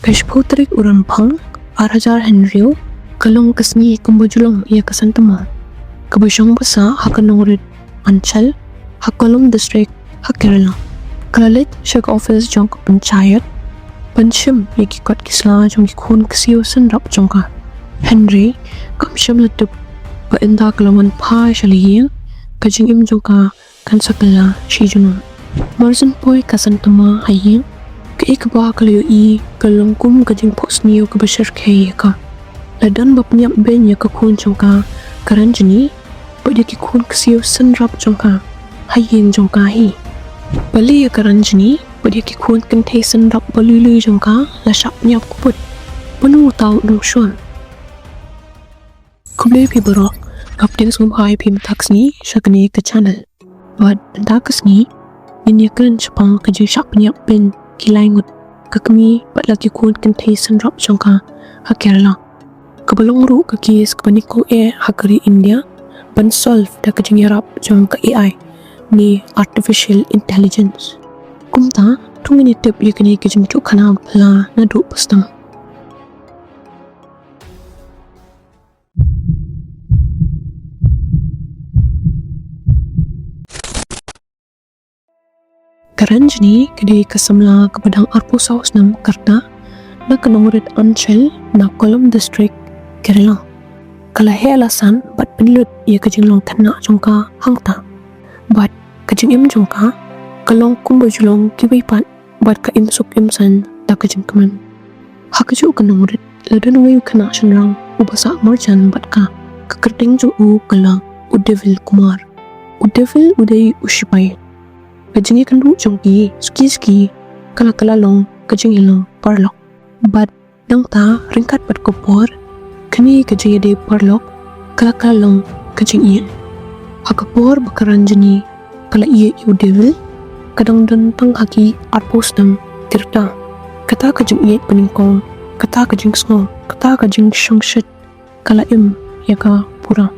Kashpotrik uran phang, 8,000 Henryo, kalong kasni kumbajulong ia kasantama. Kabasyong basa hakanongrit Anchal, Hakolong District, Kerela. Kalalit Shag Office Jong Panchayat, Panchim Yakikot Kisla Jong Khun Ksio Sanrap Jongka. Henry, Kamsham Latup, Bainda Kalaman Pa Shaliyin, Kajing Im Jongka, Kansakala, Shijunum. Marsan Poi Kasantama Hayin, Kaikaba Kalayo Kalongkum Kajing Posnio Kabashar Kayaka. Ladan Bapnyap Ben Yakakun Jongka, Karanjani, Badaki Khun Ksio Sanrap Jongka, Hayin Jongka Hi. Bali Karanjani, Badaki Khun Kantay Sanrap Balulu Jongka, Lashap Nyap Kuput, Panu Tau Nung Shuan. Kumle Pibaro, Kapting Sumhai Pim Taxni, Shagani the channel. But Dakasni, in Yakan Shaphang Kajing Shap Nyap Ben, Kilangut, Kmie Laki Khun Kantay Sanrap Jongka, Kerela. Kabalong ru kakis kapaniko Hakari India, ban solve Daka Jingiarap Jong ka AI ni artificial intelligence. Kumta tungin itip yakini kajing tu kanam la nadu pastang. Karanjani kadi kasamla kepadang arpu saus nam karta na kanongrit Anchal na Kolom District, Kerela. Kalahe alasan bat penlut ia kajing long kena jongka hangta. Bat kajing im jongka kalong kumbajulong kiwipat bat ka imsuk imsan da kajing kaman. Hakaju kanongrit ladan wayu kena shanrang ubasa marjan bat ka kakerting jo u kala udevil kumar. Udevil udai ushipai. Kajing ikan ru jongki ski kala long kajing ilong parlok. Bat dang ta ringkat bat kopor kani kajing ide parlok kala long kajing iya. Hakapor bakaranjani kala iya udevil kadang dan tang haki arpos dam tirta. Kata kajing iya peningkong, kata kajing sngo, kata kajing shangshit kala im yaka pura.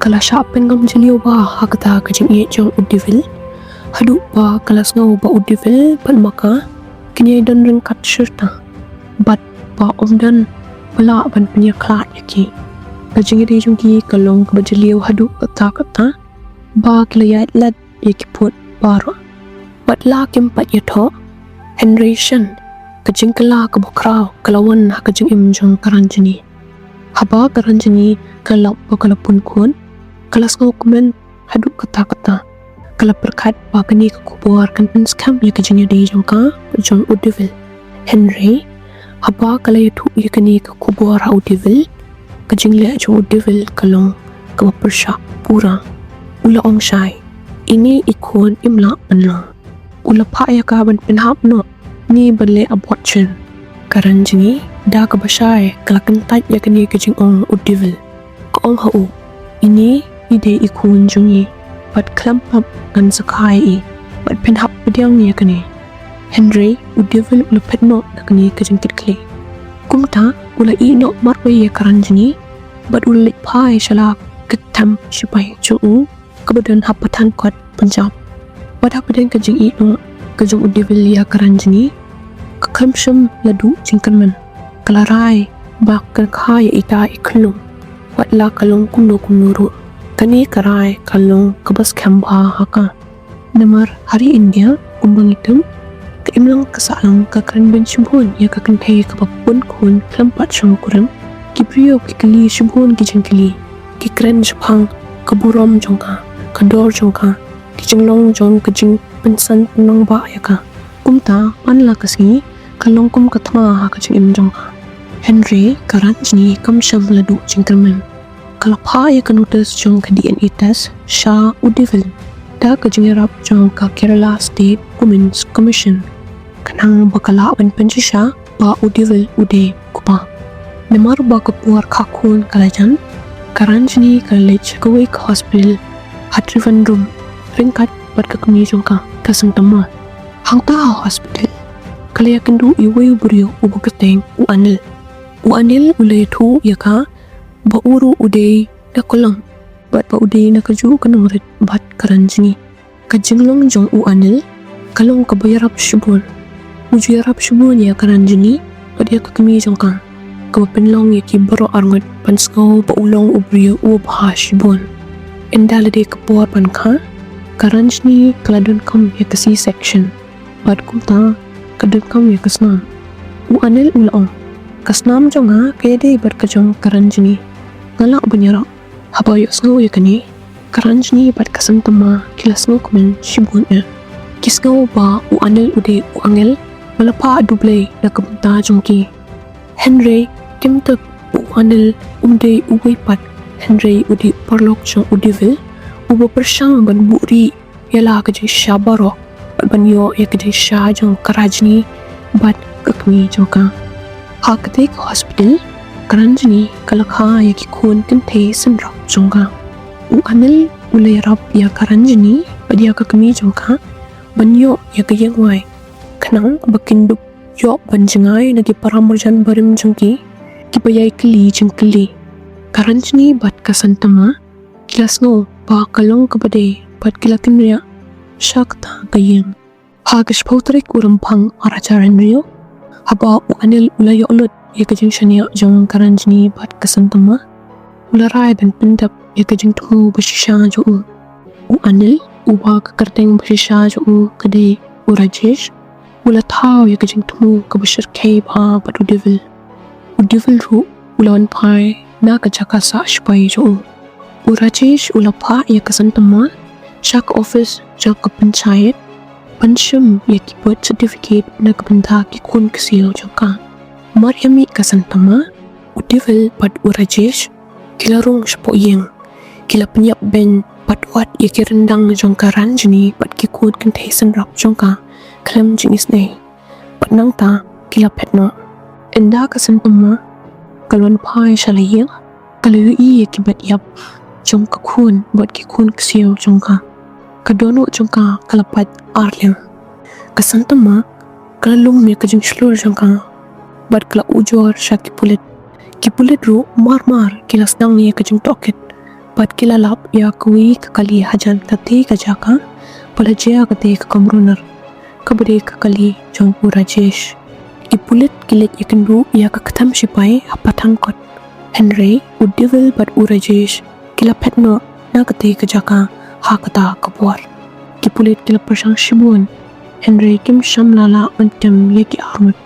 Kala Shaphang gam jaliyo ba hakata kajing iya jong udevil. Hadu ba kalas ngau ba udevil pat maka kini dan ringkat syirta. Bat ba omdan bala ban punya klat yaki. Kajing ide jongki kalong kabajaliyo hadu kata ba kilayat lad yaki put baro. Bat la kimpat iathuh Henry Shan kajing kala kabokraw kalawan kajing imjong karanjani. Haba karanjani kalap ba kalapun kun kalas ngau kumen hadu kata kala perkat ba kani kakubur kan penskam ya kajing ide jongka jong udevil. Henry haba kala iathuh ya kani kakubur udevil kajing le jong udevil kalong kabapersyak pura. Ula ong syai ini ikon imla penlang. Ula pa ya ka ban penhap no ni bale abortion. Karanjani da kabashai kala kentat ya kani kajing ong udevil. Ka ong hau ini ide ikon jongi bat klampap ngan sakai bat penhap pediang ya kani. Henry udevil ula petno da kani kajing kitkli. Kumta ula no marwe ya karanjani bat ula pai shalak ketam sipai jong kebadan hapatan kot Punjab. Pada kebadan kajing no kajing udevil ya karanjani kakamsham ladu jingkanman kalarai bak kerkaya ita iklum watla kalong kuno ru kani karai kalong kabas kamba haka. Namar hari India umbang item keimlang kasalang kakaran ben shubhun ya kakantay kabapun kun kelampat syangkurang kipriyo kikali shubhun kijangkili kikren Shaphang kaburom jongka kador jongka kijinglong jong kajing pensan penang ba yaka. Kumta manla kasi kalong kum katma ha kajing im jongka. Henry karanjani kamsham ladu jingkerman kalapha ya kanutas jong ka DNA test sha udevil Daka Jingiarap Jong ka Kerela State Women's Commission kanang bakala ban penjisha ba udevil ude kupa. Namar ba kapuar kakun kalajan karanjani kalech kawik hospital hatrivan room ringkat bat Kmie jongka kasangtama hangta hospital kalaya kendu iwayu buryo ubu keteng uanil ulay tu yaka ba uru uday da kolang bat ba uday nakaju kanangrit bat karanjani kajinglong jong uanil kalong kabayarap shubur ujuyarap shubur ya karanjani pada kami jongka kau penlong yaki baro arngot panskau paulong ubrio ubhash bon endalade kapor pankha karanjni kaladun kam yakasi section bad kumta kadun kam yakasna u anil ulong kasnam jonga kede berkajong karanjni ngalak banyara habayo sngo yakani karanjni bad kasantama kilasno kumen shibun kisngau ba u anil ude u angel malapa duble na kabunta jongki Henry kimtak u anil ude uwipat Henry ude parlok jong udevil ubo persyang ban buri yala kajing shabaro banyo ya kajing sha jong karajni bat kakmi joka haketik hospital karanjni kalakha yaki khun kente senrak jongka u anil ulay rap ya karanjni badia kakmi jongka banyo ya kajing wai kanang bakinduk yo banjengai nagi paramurjan barim jengki kibayai keli jengkeli karanjni bat kasantama kilasno ba kalong kabade bat kilatin ria shakta kayeng hagish pautrik urampang arajaran rio haba u anil ulayo ulut ya kajing shania jong karanjni bat kasantama ularai ban pendap ya kajing tumu bashisha jo u anil uba kakarteng bashisha jo kade urajesh ula thao ya kajing tumu kabashir kay ba bat udevil ru ulawan pai na kajaka sa shpai jo urajesh ula pa ya kasantama shak office jak panchayat pansham ya ki birth certificate na kabanta ki khun kasiyo joka mariami kasantama udevil bat urajesh kilarong shpo yeng kila penyap ben bat wat ya ki rendang jong karanjni bat ki khun kentesan rap jongka kalam jenis ni patnang ta kila petno enda kasantama kalwan pai shalayeng kalu i kibat yap jong ka khun bat ki khun kasiyo jongka kadono jongka kalapat arleng kasantama kalalum me kajing shlur jongka bat kala ujor shaki pulit ru mar kilas dang ye kajing toket bat kila lap ya kui kakali hajan tate kajaka palajya kate kamrunar kabade kakali jong urajesh ipulit kilit yakindu ya kakatam shipai hapatan kot Henry udevil bat urajesh kila petno na kate kajaka hakata kapuar kipulit kila persang shibun Henry kim shamlala antem yaki armut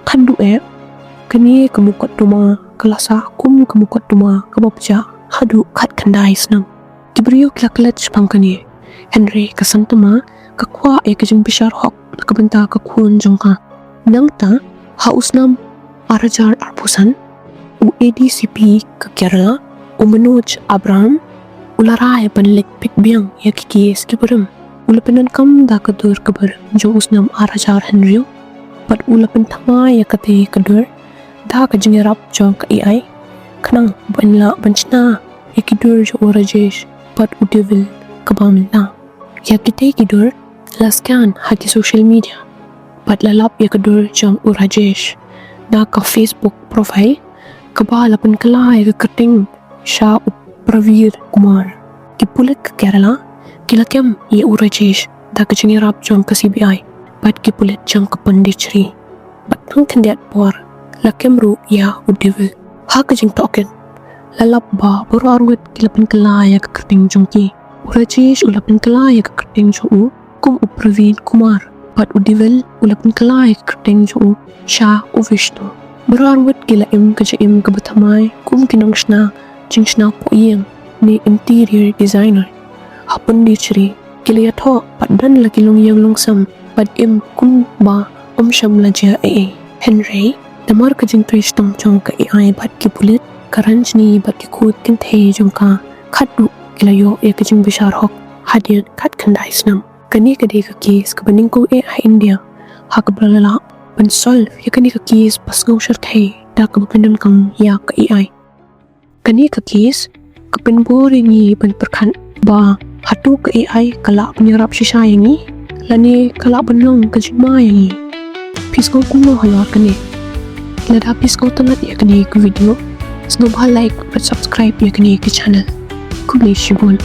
kandu kani kamukot duma kalasa kum kamukot duma kabapja hadu khat khandai snam kibrio kila kalat shpangkani Henry kasantama kakwa ioh Jingbishar Hok nakabanta kakhun jongka nangta hausnam arajar arpusan u ADCP ka Kerela u Manoj Abraham ularai panlik pikbiang ya kikis kibaram ulapanan kam da kadur kabar jong usnam arajar Henry pat ulapan thama ya kate kadur Daka Jingiarap Jong ka AI kanang banla banchna ya kidur jo urajesh pat udevil kabamla ya kite kidur laskan haki social media pat lalap ya kadur jong urajesh Daka Facebook profile kabala pan kala ya kating sha Pravir Kumar kipulit ka Kerela kilakem ye urajesh Daka Jingiarap Jong ka CBI bat kipulit jong ka Pondicherry bat nang kandiat por lakem ru ya udevil ha kajing token lalap ba buru arngut kilapan kala ya ka kating jongki urajesh ulapan kala ya ka kating jo kum Pravir Kumar bat udevil ulapan kala ya ka kating jo sha Vishnu buru arngut kila kajaim kabatamay kum kinangshna Jingshna po iyang ni interior designer hapon dichri kiliatho padan laki longyang longsam pad kum ba omsham lajya Henry damar kajing tristong jong ka AI bat kipulit karanjni bat kikut kinthe jong ka khadu kilayo ioh Jingbishar Hok Hadien khat khandai snam kani kade ka case ka baning ko AI India hakbalala ban solve yakani ka case pasngau shar khai da ka bapindon kang ya ka AI kani ka case kapinboringi ban perkhan ba hatu ka AI kala penyerap shisha yangi lani kala banlong ka jingma yangi pisko kuno halor kani lada pisko tanat ya kani ku video snob like but subscribe ya kani ke channel Kmie Shibun